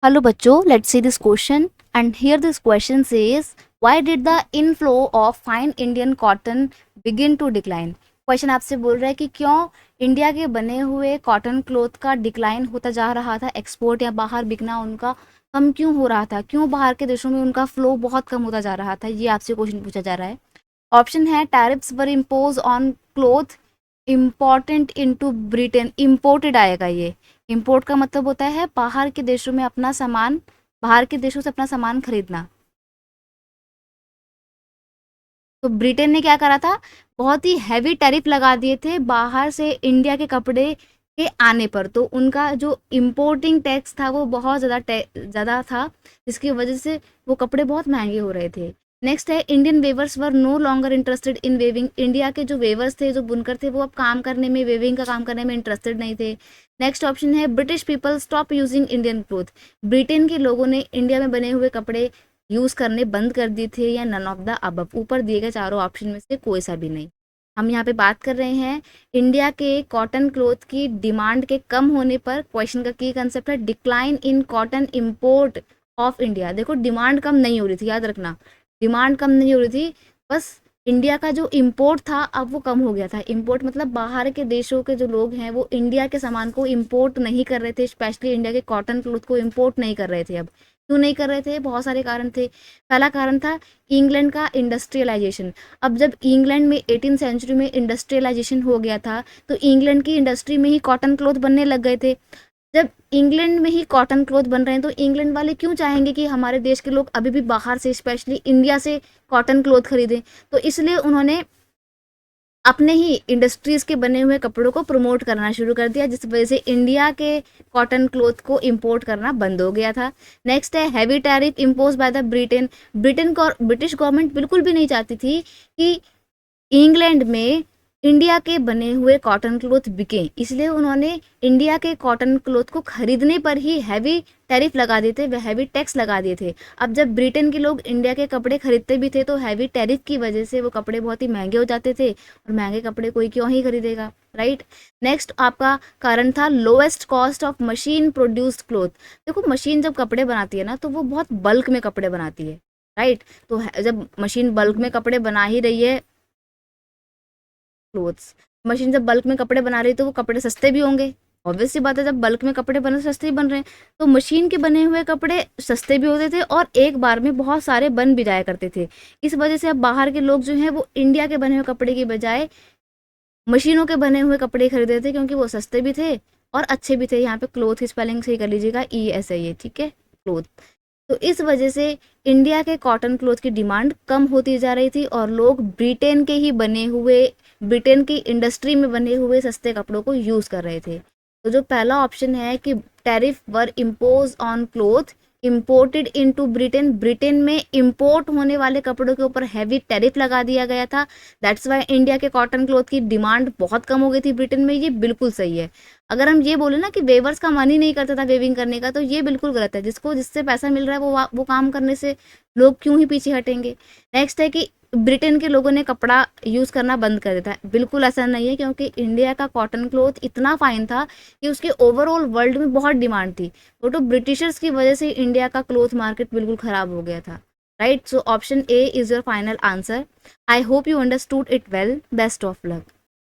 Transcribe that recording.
Hello बच्चों, let's see this question and here this question says why did the inflow of fine Indian cotton begin to decline? Question आपसे बोल रहा है कि क्यों India के बने हुए कॉटन क्लोथ का डिक्लाइन होता जा रहा था, एक्सपोर्ट या बाहर बिकना उनका कम क्यों हो रहा था, क्यों बाहर के देशों में उनका फ्लो बहुत कम होता जा रहा था, ये आपसे क्वेश्चन पूछा जा रहा है। ऑप्शन है tariffs were impose on cloth important into Britain, imported आएगा ये। इम्पोर्ट का मतलब होता है बाहर के देशों में अपना सामान, बाहर के देशों से अपना सामान खरीदना। तो ब्रिटेन ने क्या करा था, बहुत ही हैवी टैरिफ लगा दिए थे बाहर से इंडिया के कपड़े के आने पर, तो उनका जो इम्पोर्टिंग टैक्स था वो बहुत ज़्यादा था, जिसकी वजह से वो कपड़े बहुत महंगे हो रहे थे। नेक्स्ट है Indian weavers were no longer interested in weaving, India के जो वेवर्स थे, जो बुनकर थे, वो अब काम करने में, वेविंग का काम करने में इंटरेस्टेड नहीं थे। नेक्स्ट ऑप्शन है British people stop using Indian cloth, Britain के लोगों ने इंडिया में बने हुए कपड़े यूज़ करने बंद कर दिए थे, या नन ऑफ द अबव, ऊपर दिए गए चारों ऑप्शन में से कोई सा भी नहीं। हम यहाँ पे बात कर रहे हैं इंडिया के कॉटन क्लोथ की डिमांड के कम होने पर। क्वेश्चन का की कंसेप्ट है decline in cotton import of India. देखो डिमांड कम नहीं हो रही थी, याद रखना, डिमांड कम नहीं हो रही थी, बस इंडिया का जो इम्पोर्ट था अब वो कम हो गया था। इम्पोर्ट मतलब बाहर के देशों के जो लोग हैं वो इंडिया के सामान को इम्पोर्ट नहीं कर रहे थे, स्पेशली इंडिया के कॉटन क्लोथ को इम्पोर्ट नहीं कर रहे थे। अब क्यों नहीं कर रहे थे, बहुत सारे कारण थे। पहला कारण था इंग्लैंड का इंडस्ट्रियलाइजेशन। अब जब इंग्लैंड में 18th सेंचुरी में इंडस्ट्रियलाइजेशन हो गया था, तो इंग्लैंड की इंडस्ट्री में ही कॉटन क्लोथ बनने लग गए थे। जब इंग्लैंड में ही कॉटन क्लोथ बन रहे हैं तो इंग्लैंड वाले क्यों चाहेंगे कि हमारे देश के लोग अभी भी बाहर से, स्पेशली इंडिया से कॉटन क्लोथ खरीदें। तो इसलिए उन्होंने अपने ही इंडस्ट्रीज के बने हुए कपड़ों को प्रमोट करना शुरू कर दिया, जिस वजह से इंडिया के कॉटन क्लोथ को इंपोर्ट करना बंद हो गया था। नेक्स्ट है heavy tariff impose by the Britain, British government बिल्कुल भी नहीं चाहती थी कि इंग्लैंड में इंडिया के बने हुए कॉटन क्लोथ बिके, इसलिए उन्होंने इंडिया के कॉटन क्लोथ को खरीदने पर ही हैवी टैरिफ लगा दिए थे, वे हैवी टैक्स लगा दिए थे। अब जब ब्रिटेन के लोग इंडिया के कपड़े खरीदते भी थे तो हैवी टैरिफ की वजह से वो कपड़े बहुत ही महंगे हो जाते थे, और महंगे कपड़े कोई क्यों ही खरीदेगा, राइट। नेक्स्ट आपका कारण था lowest cost of machine produced cloth. देखो मशीन जब कपड़े बनाती है ना तो वो बहुत बल्क में कपड़े बनाती है, राइट। तो जब मशीन बल्क में कपड़े बना ही रही है, क्लोथ्स, मशीन जब बल्क में कपड़े बना रही है तो वो कपड़े सस्ते भी होंगे, ऑब्वियस सी बात है, जब बल्क में कपड़े बने सस्ते ही बन रहे हैं। तो मशीन के बने हुए कपड़े सस्ते भी होते थे और एक बार में बहुत सारे बन भी जाया करते थे। इस वजह से अब बाहर के लोग जो हैं वो इंडिया के बने हुए कपड़े की बजाय मशीनों के बने हुए कपड़े खरीदते थे, क्योंकि वो सस्ते भी थे और अच्छे भी थे। यहाँ पे क्लोथ की स्पेलिंग सही कर लीजिएगा, ESA, ठीक है, क्लोथ। तो इस वजह से इंडिया के कॉटन क्लोथ की डिमांड कम होती जा रही थी और लोग ब्रिटेन के ही बने हुए, ब्रिटेन की इंडस्ट्री में बने हुए सस्ते कपड़ों को यूज़ कर रहे थे। तो जो पहला ऑप्शन है कि tariff were impose on cloth imported into Britain, Britain में इम्पोर्ट होने वाले कपड़ों के ऊपर हैवी टैरिफ लगा दिया गया था, दैट्स वाई इंडिया के कॉटन क्लोथ की डिमांड बहुत कम हो गई थी ब्रिटेन में, ये बिल्कुल सही है। अगर हम ये बोले ना कि वेवर्स का मन ही नहीं करता था वेविंग करने का, तो ये बिल्कुल गलत है। जिससे पैसा मिल रहा है वो काम करने से लोग क्यों ही पीछे हटेंगे। नेक्स्ट है कि ब्रिटेन के लोगों ने कपड़ा यूज़ करना बंद कर देता है, बिल्कुल ऐसा नहीं है, क्योंकि इंडिया का कॉटन क्लोथ इतना फाइन था कि उसके ओवरऑल वर्ल्ड में बहुत डिमांड थी। वो तो ब्रिटिशर्स की वजह से इंडिया का क्लोथ मार्केट बिल्कुल ख़राब हो गया था, right. So option A is your final answer. I hope you understood it well, best of luck.